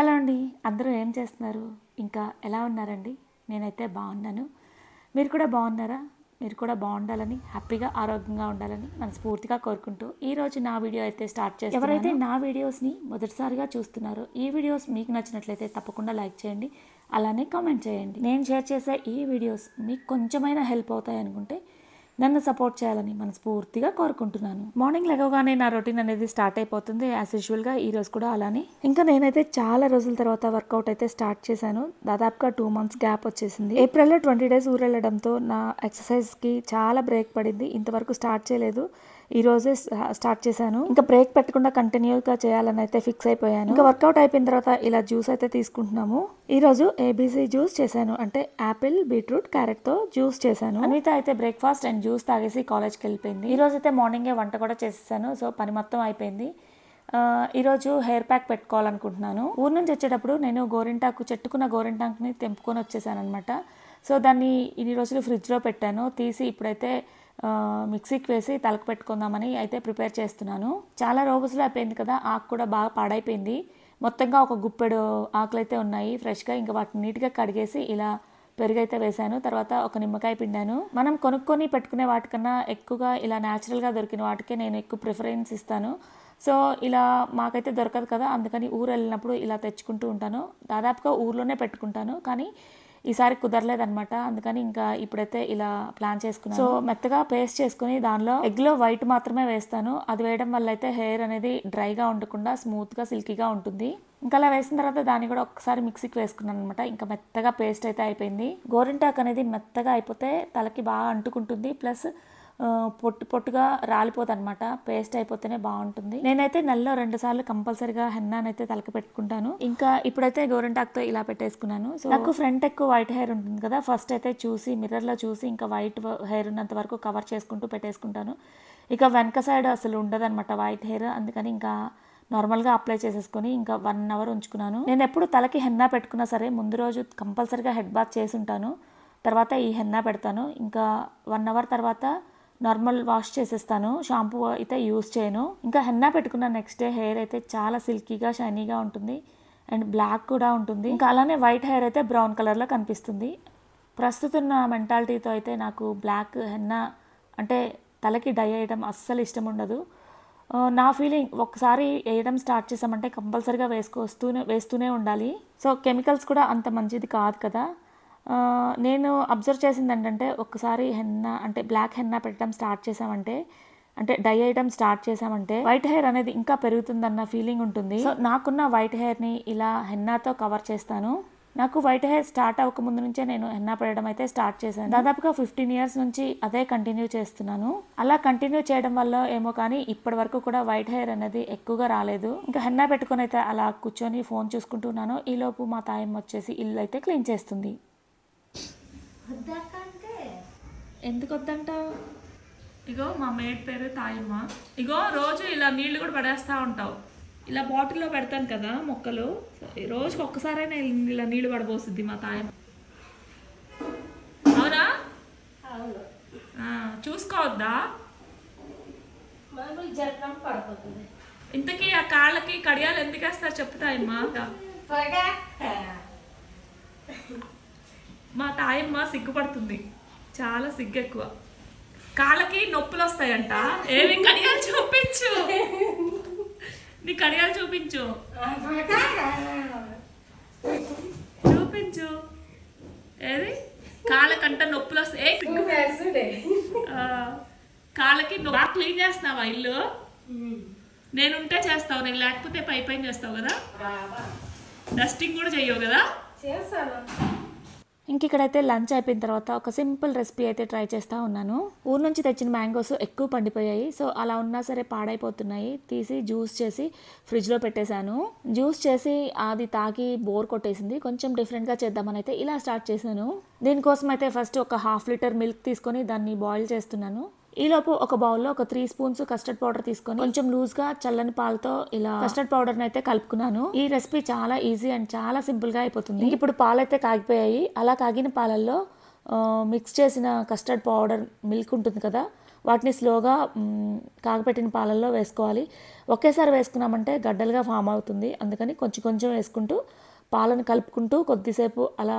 Hello అండి, అందరూ ఏం చేస్తున్నారు? ఇంకా ఎలా ఉన్నారండి? నేనైతే బాగున్నాను. మీరు కూడా బాగున్నారా? మీరు కూడా బాగుండాలని, హ్యాపీగా ఆరోగ్యంగా ఉండాలని మనస్ఫూర్తిగా కోరుకుంటూ ఈరోజు నా వీడియో అయితే స్టార్ట్ చేస్తున్నాను. ఎవరైతే నా వీడియోస్ని మొదటిసారిగా చూస్తున్నారో ఈ వీడియోస్ మీకు నచ్చినట్లయితే తప్పకుండా లైక్ చేయండి, అలానే కామెంట్ చేయండి. నేను షేర్ చేసే ఈ వీడియోస్ మీకు కొంచెమైనా హెల్ప్ అవుతాయి అనుకుంటే నన్ను సపోర్ట్ చేయాలని మనస్ఫూర్తిగా కోరుకుంటున్నాను. మార్నింగ్ లేవగానే నా రొటీన్ అనేది స్టార్ట్ అయిపోతుంది యాజ్ యూజువల్గా. ఈ రోజు కూడా అలానే. ఇంకా నేనైతే చాలా రోజుల తర్వాత వర్కౌట్ అయితే స్టార్ట్ చేశాను. దాదాపుగా 2 months గ్యాప్ వచ్చేసింది. ఏప్రిల్లో 20 days ఊరు వెళ్ళడంతో నా ఎక్సర్సైజ్కి చాలా బ్రేక్ పడింది. ఇంతవరకు స్టార్ట్ చేయలేదు, ఈ రోజే స్టార్ట్ చేశాను. ఇంకా బ్రేక్ పెట్టకుండా కంటిన్యూగా చేయాలని అయితే ఫిక్స్ అయిపోయాను. ఇంకా వర్కౌట్ అయిపోయిన తర్వాత ఇలా జ్యూస్ అయితే తీసుకుంటున్నాము. ఈ రోజు ఏబీసీ జ్యూస్ చేశాను, అంటే యాపిల్, బీట్రూట్, క్యారెట్ తో జ్యూస్ చేశాను. అనిత అయితే బ్రేక్ఫాస్ట్ అండ్ జ్యూస్ తాగేసి కాలేజ్కి వెళ్ళిపోయింది. ఈ రోజు అయితే మార్నింగే వంట కూడా చేసేసాను, సో పని మొత్తం అయిపోయింది. ఈరోజు హెయిర్ ప్యాక్ పెట్టుకోవాలనుకుంటున్నాను. ఊరు నుంచి వచ్చేటప్పుడు నేను చెట్టుకున్న గోరింటాకుని తెంపుకొని వచ్చేసాను అనమాట. సో దాన్ని ఇన్ని రోజులు ఫ్రిడ్జ్లో పెట్టాను, తీసి ఇప్పుడైతే మిక్సీకి వేసి తలకు పెట్టుకుందామని అయితే ప్రిపేర్ చేస్తున్నాను. చాలా రోజులు అయిపోయింది కదా, ఆకు కూడా బాగా పాడైపోయింది. మొత్తంగా ఒక గుప్పెడు ఆకులు అయితే ఉన్నాయి ఫ్రెష్గా. ఇంకా వాటిని నీట్గా కడిగేసి ఇలా పెరుగైతే వేసాను. తర్వాత ఒక నిమ్మకాయ పిండాను. మనం కొనుక్కొని పెట్టుకునే వాటికన్నా ఎక్కువగా ఇలా న్యాచురల్గా దొరికిన వాటికే నేను ఎక్కువ ప్రిఫరెన్స్ ఇస్తాను. సో ఇలా మాకైతే దొరకదు కదా, అందుకని ఊరు వెళ్ళినప్పుడు ఇలా తెచ్చుకుంటూ ఉంటాను. దాదాపుగా ఊర్లోనే పెట్టుకుంటాను, కానీ ఈసారి కుదరలేదనమాట. అందుకని ఇంకా ఇప్పుడైతే ఇలా ప్లాన్ చేసుకున్నాను. సో మెత్తగా పేస్ట్ చేసుకుని దానిలో ఎగ్లో వైట్ మాత్రమే వేస్తాను. అది వేయడం వల్ల అయితే హెయిర్ అనేది డ్రైగా ఉండకుండా స్మూత్గా సిల్కీగా ఉంటుంది. ఇంకా అలా వేసిన తర్వాత దాన్ని కూడా ఒకసారి మిక్సీకి వేసుకున్నాను అనమాట. ఇంకా మెత్తగా పేస్ట్ అయితే అయిపోయింది. గోరింటాకు అనేది మెత్తగా అయిపోతే తలకి బాగా అంటుకుంటుంది, ప్లస్ పొట్టుగా రాలిపోతుంది అనమాట. పేస్ట్ అయిపోతేనే బాగుంటుంది. నేనైతే నెలలో 2 సార్లు కంపల్సరీగా హెన్నానైతే తలకి పెట్టుకుంటాను. ఇంకా ఇప్పుడైతే గోరింటాకుతో ఇలా పెట్టేసుకున్నాను. సో నాకు ఫ్రంట్ ఎక్కువ వైట్ హెయిర్ ఉంటుంది కదా, ఫస్ట్ అయితే చూసి మిర్రర్లో చూసి ఇంకా వైట్ హెయిర్ ఉన్నంత వరకు కవర్ చేసుకుంటూ పెట్టేసుకుంటాను. ఇక వెనక సైడ్ అసలు ఉండదన్నమాట వైట్ హెయిర్, అందుకని ఇంకా నార్మల్గా అప్లై చేసేసుకొని ఇంకా 1 hour ఉంచుకున్నాను. నేను ఎప్పుడు తలకి హెన్నా పెట్టుకున్నా సరే ముందు రోజు కంపల్సరీగా హెడ్ బాత్ చేసి ఉంటాను, తర్వాత ఈ హెన్నా పెడతాను. ఇంకా 1 hour తర్వాత నార్మల్ వాష్ చేసేస్తాను, షాంపూ అయితే యూస్ చేయను. ఇంకా హెన్నా పెట్టుకున్న నెక్స్ట్ డే హెయిర్ అయితే చాలా సిల్కీగా షైనీగా ఉంటుంది అండ్ బ్లాక్ కూడా ఉంటుంది. ఇంకా అలానే వైట్ హెయిర్ అయితే బ్రౌన్ కలర్లో కనిపిస్తుంది. ప్రస్తుతం నా మెంటాలిటీతో అయితే నాకు బ్లాక్ హెన్నా అంటే తలకి డై వేయడం అస్సలు ఇష్టం ఉండదు. నా ఫీలింగ్, ఒకసారి వేయడం స్టార్ట్ చేసామంటే కంపల్సరీగా వేస్తూనే ఉండాలి. సో కెమికల్స్ కూడా అంత మంచిది కాదు కదా. నేను అబ్జర్వ్ చేసింది ఏంటంటే, ఒకసారి హెన్నా అంటే బ్లాక్ హెన్నా పెట్టడం స్టార్ట్ చేసామంటే, అంటే డై వేయడం స్టార్ట్ చేసామంటే వైట్ హెయిర్ అనేది ఇంకా పెరుగుతుందన్న ఫీలింగ్ ఉంటుంది. సో నాకున్న వైట్ హెయిర్ని ఇలా హెన్నాతో కవర్ చేస్తాను. నాకు వైట్ హెయిర్ స్టార్ట్ అవ్వకముందు నుంచే నేను హెన్నా పెట్టడం అయితే స్టార్ట్ చేశాను. దాదాపుగా 15 years నుంచి అదే కంటిన్యూ చేస్తున్నాను. అలా కంటిన్యూ చేయడం వల్ల ఏమో కానీ ఇప్పటి వరకు కూడా వైట్ హెయిర్ అనేది ఎక్కువగా రాలేదు. ఇంకా హెన్నా పెట్టుకొని అయితే అలా కూర్చొని ఫోన్ చూసుకుంటున్నాను. ఈలోపు మా తాయమ్మ వచ్చేసి ఇల్లు అయితే క్లీన్ చేస్తుంది. ఎందుకు వద్దంటావు? ఇగో మా మేడ్ పేరు తాయమ్మ. ఇగో రోజు ఇలా నీళ్లు కూడా పడేస్తూ ఉంటావు. ఇలా బాటిల్లో పెడతాను కదా మొక్కలు, రోజుకి ఒక్కసారైనా ఇలా నీళ్లు పడబోస్తుంది మా తాయమ్మ. అవునా? చూసుకోవద్దా? ఇంతకీ ఆ కాళ్ళకి కడియాలు ఎందుకు వేస్తారు చెప్తాయమ్మా? మా తాయమ్మ సిగ్గుపడుతుంది, చాలా సిగ్గు ఎక్కువ. కాళ్ళకి నొప్పులు వస్తాయంట. ఏమి కడియాలు చూపించు, నీ కడియాలు చూపించు, చూపించు. ఏది కాళ్ళకంట నొప్పులు వస్తాయి. కాళ్ళకి బాగా క్లీన్ చేస్తున్నావా ఇల్లు? నేనుంటే చేస్తావు, నేను లేకపోతే పైన చేస్తావు కదా. డస్టింగ్ కూడా చెయ్యవు కదా. ఇంక ఇక్కడైతే లంచ్ అయిపోయిన తర్వాత ఒక సింపుల్ రెసిపీ అయితే ట్రై చేస్తూ ఉన్నాను. ఊరు నుంచి తెచ్చిన మ్యాంగోస్ ఎక్కువ పండిపోయాయి, సో అలా ఉన్నా సరే పాడైపోతున్నాయి. తీసి జ్యూస్ చేసి ఫ్రిడ్జ్లో పెట్టేశాను. జ్యూస్ చేసి అది తాగి బోర్ కొట్టేసింది. కొంచెం డిఫరెంట్గా చేద్దామని అయితే ఇలా స్టార్ట్ చేశాను. దీనికోసం అయితే ఫస్ట్ ఒక 1/2 liter మిల్క్ తీసుకొని దాన్ని బాయిల్ చేస్తున్నాను. ఈలోపు ఒక బౌల్లో ఒక 3 spoons కస్టర్డ్ పౌడర్ తీసుకొని కొంచెం లూజ్గా చల్లని పాలతో ఇలా కస్టర్డ్ పౌడర్ని అయితే కలుపుకున్నాను. ఈ రెసిపీ చాలా ఈజీ అండ్ చాలా సింపుల్గా అయిపోతుంది. ఇప్పుడు పాలు అయితే కాగిపోయాయి. అలా కాగిన పాలల్లో మిక్స్ చేసిన కస్టర్డ్ పౌడర్ మిల్క్ ఉంటుంది కదా, వాటిని స్లోగా కాగపెట్టిన పాలల్లో వేసుకోవాలి. ఒకేసారి వేసుకున్నామంటే గడ్డలుగా ఫామ్ అవుతుంది. అందుకని కొంచెం కొంచెం వేసుకుంటూ పాలను కలుపుకుంటూ కొద్దిసేపు అలా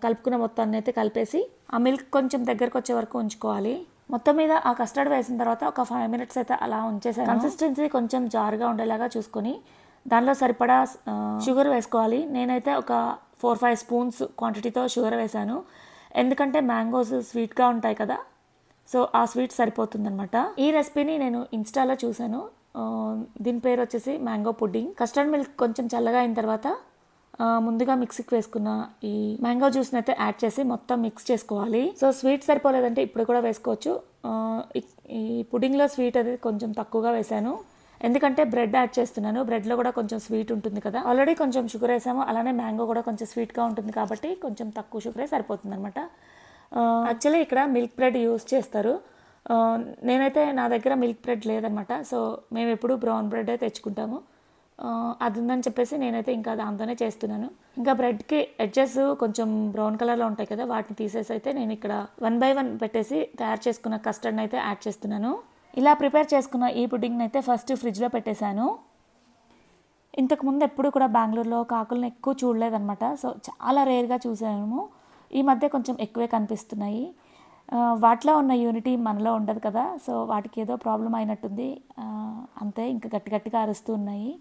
కలుపుకున్న మొత్తాన్ని అయితే కలిపేసి ఆ మిల్క్ కొంచెం దగ్గరకు వచ్చే వరకు ఉంచుకోవాలి. మొత్తం మీద ఆ కస్టర్డ్ వేసిన తర్వాత ఒక 5 minutes అయితే అలా ఉంచేసాను. కన్సిస్టెన్సీ కొంచెం జారుగా ఉండేలాగా చూసుకొని దానిలో సరిపడా షుగర్ వేసుకోవాలి. నేనైతే ఒక 4-5 స్పూన్స్ క్వాంటిటీతో షుగర్ వేసాను. ఎందుకంటే మ్యాంగోస్ స్వీట్గా ఉంటాయి కదా, సో ఆ స్వీట్ సరిపోతుందనమాట. ఈ రెసిపీని నేను ఇన్స్టాలో చూశాను. దీని పేరు వచ్చేసి మ్యాంగో పుడ్డింగ్. కస్టర్డ్ మిల్క్ కొంచెం చల్లగా అయిన తర్వాత ముందుగా మిక్సీకి వేసుకున్న ఈ మ్యాంగో జ్యూస్ని అయితే యాడ్ చేసి మొత్తం మిక్స్ చేసుకోవాలి. సో స్వీట్ సరిపోలేదంటే ఇప్పుడు కూడా వేసుకోవచ్చు. ఈ పుడింగ్లో స్వీట్ అది కొంచెం తక్కువగా వేసాను, ఎందుకంటే బ్రెడ్ యాడ్ చేస్తున్నాను. బ్రెడ్లో కూడా కొంచెం స్వీట్ ఉంటుంది కదా, ఆల్రెడీ కొంచెం షుగర్ వేసాము, అలానే మ్యాంగో కూడా కొంచెం స్వీట్గా ఉంటుంది కాబట్టి కొంచెం తక్కువ షుగరే సరిపోతుంది అనమాట. యాక్చువల్లీ ఇక్కడ మిల్క్ బ్రెడ్ యూస్ చేస్తారు. నేనైతే నా దగ్గర మిల్క్ బ్రెడ్ లేదనమాట, సో మేము ఎప్పుడు బ్రౌన్ బ్రెడ్ తెచ్చుకుంటాము. అది ఉందని చెప్పేసి నేనైతే ఇంకా దాంతోనే చేస్తున్నాను. ఇంకా బ్రెడ్కి ఎడ్జెస్ కొంచెం బ్రౌన్ కలర్లో ఉంటాయి కదా, వాటిని తీసేసి అయితే నేను ఇక్కడ 1 by 1 పెట్టేసి తయారు చేసుకున్న కస్టర్డ్ని అయితే యాడ్ చేస్తున్నాను. ఇలా ప్రిపేర్ చేసుకున్న ఈ పుడ్డింగ్ని అయితే ఫస్ట్ ఫ్రిడ్జ్లో పెట్టేశాను. ఇంతకుముందు ఎప్పుడు కూడా బెంగళూరులో కాకులను ఎక్కువ చూడలేదన్నమాట, సో చాలా రేర్గా చూసాము. ఈ మధ్య కొంచెం ఎక్కువే కనిపిస్తున్నాయి. వాటిలో ఉన్న యూనిటీ మనలో ఉండదు కదా, సో వాటికి ఏదో ప్రాబ్లం అయినట్టుంది. అంతే, ఇంకా గట్టి గట్టిగా అరుస్తూ ఉన్నాయి.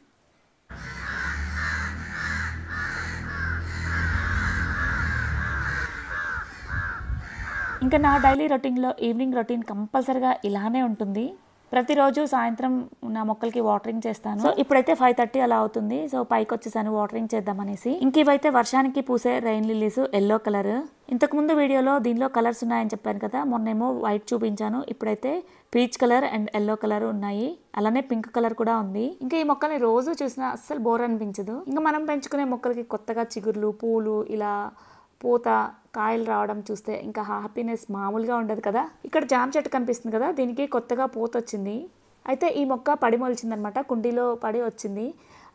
ఇంకా నా డైలీ రొటీన్లో ఈవినింగ్ రొటీన్ కంపల్సరీగా ఇలానే ఉంటుంది. ప్రతిరోజు సాయంత్రం నా మొక్కలకి వాటరింగ్ చేస్తాను. సో ఇప్పుడైతే 5:30 అలా అవుతుంది. సో పైకి వచ్చేసాను వాటరింగ్ చేద్దామనేసి. ఇంక ఇవైతే వర్షానికి పూసే రెయిన్ లిల్లీస్, ఎల్లో కలర్. ఇంతకుముందు వీడియోలో దీనిలో కలర్స్ ఉన్నాయని చెప్పాను కదా, మొన్నేమో వైట్ చూపించాను, ఇప్పుడైతే peach colour and yellow colour ఉన్నాయి, అలానే పింక్ కలర్ కూడా ఉంది. ఇంకా ఈ మొక్కల్ని రోజు చూసినా అస్సలు బోర్ అనిపించదు. ఇంకా మనం పెంచుకునే మొక్కలకి కొత్తగా చిగుర్లు, పూలు, ఇలా పూత, కాయలు రావడం చూస్తే ఇంకా హ్యాపీనెస్ మామూలుగా ఉండదు కదా. ఇక్కడ జామ చెట్టు కనిపిస్తుంది కదా, దీనికి కొత్తగా పూత వచ్చింది. అయితే ఈ మొక్క పడి మొలిచిందనమాట, కుండీలో పడి వచ్చింది.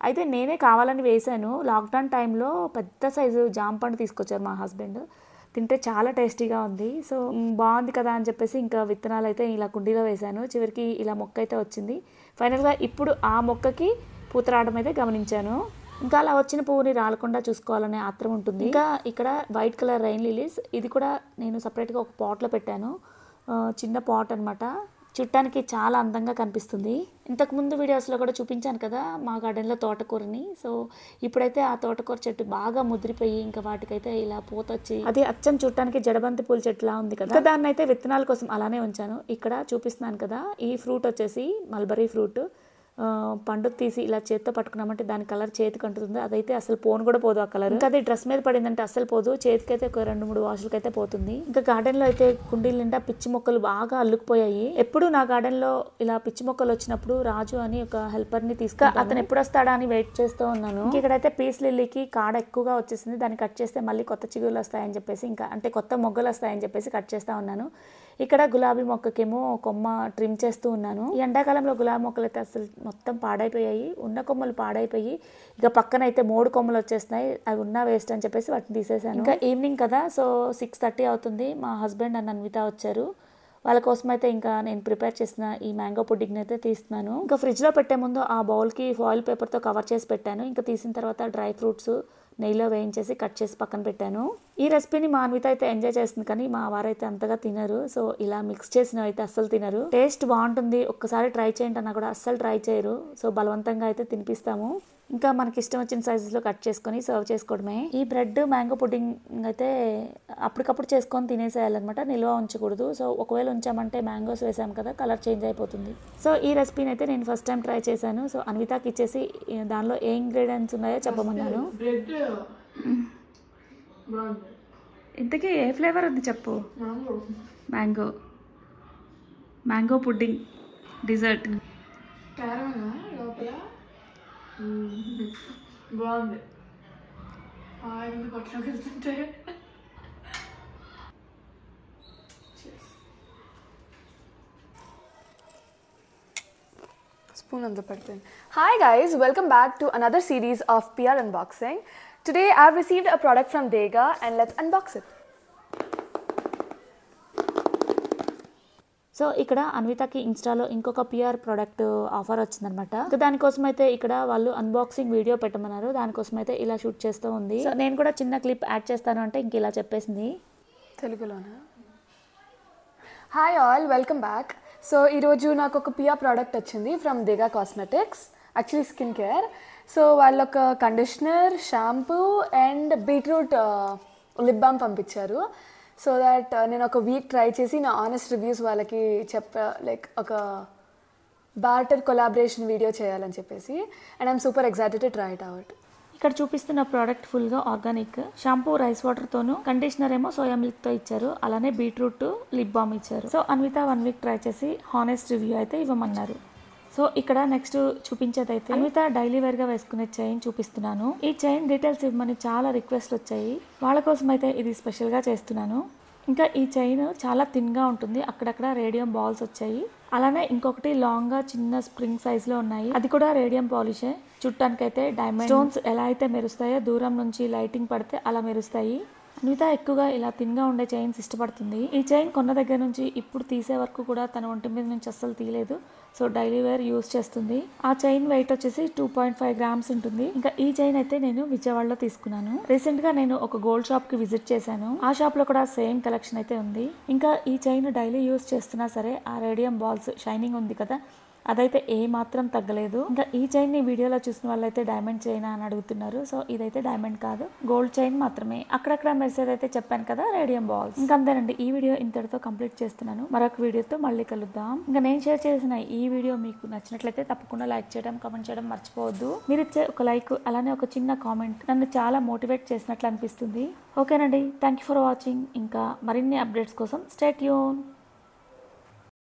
అయితే నేనే కావాలని వేశాను. లాక్డౌన్ టైంలో పెద్ద సైజు జామ పండు తీసుకొచ్చారు మా హస్బెండ్, తింటే చాలా టేస్టీగా ఉంది. సో బాగుంది కదా అని చెప్పేసి ఇంకా విత్తనాలు అయితే ఇలా కుండీలో వేశాను. చివరికి ఇలా మొక్క అయితే వచ్చింది. ఫైనల్గా ఇప్పుడు ఆ మొక్కకి పూత రావడం అయితే గమనించాను. ఇంకా అలా వచ్చిన పువ్వుని రాలకుండా చూసుకోవాలనే ఆత్రం ఉంటుంది. ఇంకా ఇక్కడ వైట్ కలర్ రెయిన్ లిలీస్, ఇది కూడా నేను సపరేట్గా ఒక పాట్లో పెట్టాను, చిన్న పాట్ అనమాట. చూడటానికి చాలా అందంగా కనిపిస్తుంది. ఇంతకుముందు వీడియోస్లో కూడా చూపించాను కదా మా గార్డెన్లో తోటకూరని. సో ఇప్పుడైతే ఆ తోటకూర చెట్టు బాగా ముదిరిపోయి ఇంకా వాటికైతే ఇలా పూత వచ్చి, అది అచ్చం చూడటానికి జడబంతి పూల చెట్టులా ఉంది కదా, దాన్ని అయితే విత్తనాల కోసం అలానే ఉంచాను. ఇక్కడ చూపిస్తున్నాను కదా, ఈ ఫ్రూట్ వచ్చేసి మల్బరీ ఫ్రూట్. పండు తీసి ఇలా చేతితో పట్టుకున్నామంటే దాని కలర్ చేతికి అంటుతుంది, అదైతే అసలు పోను కూడా పోదు ఆ కలర్. ఇంకా అది డ్రెస్ మీద పడిందంటే అసలు పోదు, చేతికి అయితే ఒక 2-3 వాషులకి అయితే పోతుంది. ఇంకా గార్డెన్లో అయితే కుండీల నిండా పిచ్చి మొక్కలు బాగా అల్లుకుపోయాయి. ఎప్పుడు నా గార్డెన్లో ఇలా పిచ్చి మొక్కలు వచ్చినప్పుడు రాజు అని ఒక హెల్పర్ని అతను ఎప్పుడు వస్తాడా అని వెయిట్ చేస్తూ ఉన్నాను. ఇక్కడైతే పీస్ లిల్లీకి కాడ ఎక్కువగా వచ్చేసింది, దాన్ని కట్ చేస్తే మళ్ళీ కొత్త చిగురులు వస్తాయని చెప్పేసి, ఇంకా అంటే కొత్త మొగ్గలు వస్తాయని చెప్పేసి కట్ చేస్తూ ఉన్నాను. ఇక్కడ గులాబీ మొక్కకేమో కొమ్మ ట్రిమ్ చేస్తూ ఉన్నాను. ఈ ఎండాకాలంలో గులాబీ మొక్కలు అయితే అసలు మొత్తం పాడైపోయాయి, ఉన్న కొమ్మలు పాడైపోయి ఇక పక్కన అయితే 3 కొమ్మలు వచ్చేస్తున్నాయి. అవి ఉన్నా వేస్ట్ అని చెప్పేసి వాటిని తీసేసాను. ఇంకా ఈవినింగ్ కదా, సో 6:30 అవుతుంది. మా హస్బెండ్ అండ్ అన్విత వచ్చారు. వాళ్ళ కోసం అయితే ఇంకా నేను ప్రిపేర్ చేసిన ఈ మ్యాంగో పుడ్డింగ్ని అయితే తీస్తున్నాను. ఇంకా ఫ్రిడ్జ్లో పెట్టే ముందు ఆ బౌల్కి ఫాయిల్ పేపర్తో కవర్ చేసి పెట్టాను. ఇంకా తీసిన తర్వాత డ్రై ఫ్రూట్స్ నెయ్యిలో వేయించేసి కట్ చేసి పక్కన పెట్టాను. ఈ రెసిపీని మా అన్విత అయితే ఎంజాయ్ చేస్తుంది, కానీ మా వారైతే అంతగా తినరు. సో ఇలా మిక్స్ చేసినవి అయితే అస్సలు తినరు. టేస్ట్ బాగుంటుంది, ఒక్కసారి ట్రై చేయండి అన్నా కూడా అస్సలు ట్రై చేయరు. సో బలవంతంగా అయితే తినిపిస్తాము. ఇంకా మనకి ఇష్టం వచ్చిన సైజెస్లో కట్ చేసుకొని సర్వ్ చేసుకోవడమే. ఈ బ్రెడ్ మ్యాంగో పుడ్డింగ్ అయితే అప్పటికప్పుడు చేసుకొని తినేసేయాలన్నమాట, నిల్వ ఉంచకూడదు. సో ఒకవేళ ఉంచామంటే మ్యాంగోస్ వేసాం కదా, కలర్ చేంజ్ అయిపోతుంది. సో ఈ రెసిపీని అయితే నేను ఫస్ట్ టైం ట్రై చేశాను. సో అన్వితాకి ఇచ్చేసి దానిలో ఏ ఇంగ్రీడియంట్స్ ఉన్నాయో చెప్పమన్నాను. ఇంతకీ ఏ ఫ్లేవర్ ఉంది చెప్పు. Mango, mango pudding dessert. బాగుంది, పట్ల వెళ్తుంటే. Spoon on the button. Hi guys, welcome back to another series of PR unboxing. Today I've received a product from Dega and let's unbox it. So ఇక్కడ అన్వితకి ఇన్స్టాలో ఇంకొక PR product offer వచ్చిందనమాట. దానికోసం అయితే ఇక్కడ వాళ్ళు అన్బాక్సింగ్ వీడియో పెట్టమన్నారు. దానికోసం అయితే ఇలా షూట్ చేస్తూ ఉంది. సో నేను కూడా చిన్న క్లిప్ యాడ్ చేస్తాను అంటే ఇంక ఇలా చెప్పేసింది తెలుగులోనా. Hi all, welcome back. So ఈరోజు నాకు ఒక పిఆర్ ప్రోడక్ట్ వచ్చింది from Deyga cosmetics, actually skin care. So వాళ్ళొక conditioner, shampoo and beetroot lip balm పంపించారు. సో దట్ నేను ఒక వీక్ ట్రై చేసి నా ఆనెస్ట్ రివ్యూస్ వాళ్ళకి లైక్ ఒక బార్టర్ కొలాబరేషన్ వీడియో చేయాలని చెప్పేసి. And I'm super excited to try it out. ఇక్కడ చూపిస్తున్న ప్రోడక్ట్ ఫుల్గా ఆర్గానిక్. షాంపూ రైస్ వాటర్తోను, కండిషనర్ ఏమో సోయా మిల్క్తో ఇచ్చారు, అలానే బీట్రూట్ లిప్ బామ్ ఇచ్చారు. సో అన్విత 1 వీక్ ట్రై చేసి హానెస్ట్ రివ్యూ అయితే ఇవ్వమన్నారు. సో ఇక్కడ నెక్స్ట్ చూపించేదైతే అన్విత డైలీ వేర్గా వేసుకునే చైన్ చూపిస్తున్నాను. ఈ చైన్ డీటెయిల్స్ ఇవ్వమని చాలా రిక్వెస్ట్లు వచ్చాయి, వాళ్ళ కోసం అయితే ఇది స్పెషల్గా చేస్తున్నాను. ఇంకా ఈ చైన్ చాలా థిన్గా ఉంటుంది, అక్కడక్కడ రేడియం బాల్స్ వచ్చాయి. అలానే ఇంకొకటి లాంగ్గా చిన్న స్ప్రింగ్ సైజ్లో ఉన్నాయి, అది కూడా రేడియం పాలిషే. చుట్టానికైతే డైమండ్ స్టోన్స్ ఎలా అయితే మెరుస్తాయో, దూరం నుంచి లైటింగ్ పడితే అలా మెరుస్తాయి. అన్విత ఎక్కువగా ఇలా థిన్గా ఉండే చైన్స్ ఇష్టపడుతుంది. ఈ చైన్ కొన్న దగ్గర నుంచి ఇప్పుడు తీసే వరకు కూడా తన ఒంటి మీద నుంచి అస్సలు తీయలేదు. సో డైలీ వేర్ యూస్ చేస్తుంది. ఆ చైన్ వెయిట్ వచ్చేసి 2.5 grams ఉంటుంది. ఇంకా ఈ చైన్ అయితే నేను విజయవాడలో తీసుకున్నాను. రీసెంట్ గా నేను ఒక గోల్డ్ షాప్ కి విజిట్ చేశాను, ఆ షాప్ లో కూడా సేమ్ కలెక్షన్ అయితే ఉంది. ఇంకా ఈ చైన్ డైలీ యూస్ చేస్తున్నా సరే ఆ రేడియం బాల్స్ షైనింగ్ ఉంది కదా, అదైతే ఏ మాత్రం తగ్గలేదు. ఇంకా ఈ చైన్ ని వీడియోలో చూసిన వాళ్ళైతే డైమండ్ చైన్ అని అడుగుతున్నారు. సో ఇదైతే డైమండ్ కాదు, గోల్డ్ చైన్ మాత్రమే. అక్కడక్కడ మెసేజ్ అయితే చెప్పాను కదా, రేడియం బాల్స్. ఇంకా అంతేనండి, ఈ వీడియో ఇంతటితో కంప్లీట్ చేస్తున్నాను. మరొక వీడియోతో మళ్ళీ కలుద్దాం. ఇంకా నేను షేర్ చేసిన ఈ వీడియో మీకు నచ్చినట్లయితే తప్పకుండా లైక్ చేయడం, కామెంట్ చేయడం మర్చిపోవద్దు. మీరు ఇచ్చే ఒక లైక్ అలానే ఒక చిన్న కామెంట్ నన్ను చాలా మోటివేట్ చేసినట్లు అనిపిస్తుంది. ఓకేనండి, థ్యాంక్ యూ ఫర్ వాచింగ్. ఇంకా మరిన్ని అప్డేట్స్ కోసం స్టే ట్యూన్.